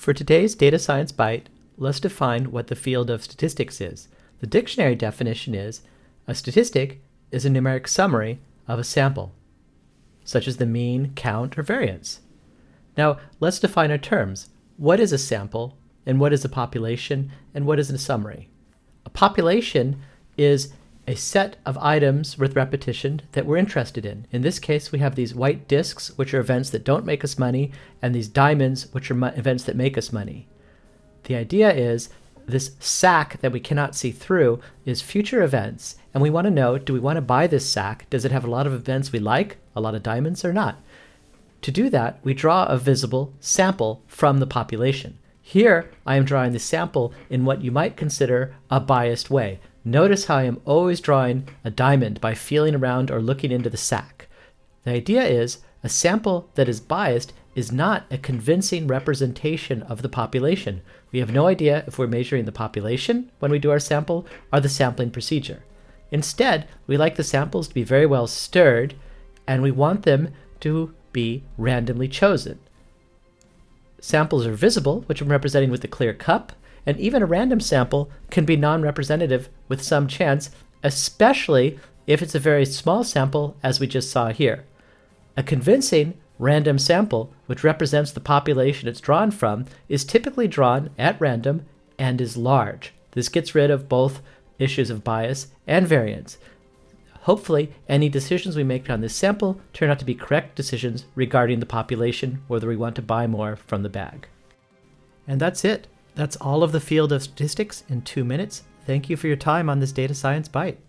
For today's data science bite, let's define what the field of statistics is. The dictionary definition is, a statistic is a numeric summary of a sample, such as the mean, count, or variance. Now, let's define our terms. What is a sample, and what is a population, and what is a summary? A population is a set of items with repetition that we're interested in. In this case, we have these white disks, which are events that don't make us money, and these diamonds, which are events that make us money. The idea is this sack that we cannot see through is future events, and we want to know, do we want to buy this sack? Does it have a lot of events we like, a lot of diamonds, or not? To do that, we draw a visible sample from the population. Here, I am drawing the sample in what you might consider a biased way. Notice how I am always drawing a diamond by feeling around or looking into the sack. The idea is a sample that is biased is not a convincing representation of the population. We have no idea if we're measuring the population when we do our sample or the sampling procedure. Instead, we like the samples to be very well stirred, and we want them to be randomly chosen. Samples are visible, which I'm representing with a clear cup, and even a random sample can be non-representative with some chance, especially if it's a very small sample, as we just saw here. A convincing random sample, which represents the population it's drawn from, is typically drawn at random and is large. This gets rid of both issues of bias and variance. Hopefully, any decisions we make on this sample turn out to be correct decisions regarding the population, whether we want to buy more from the bag. And that's it. That's all of the field of statistics in 2 minutes. Thank you for your time on this data science bite.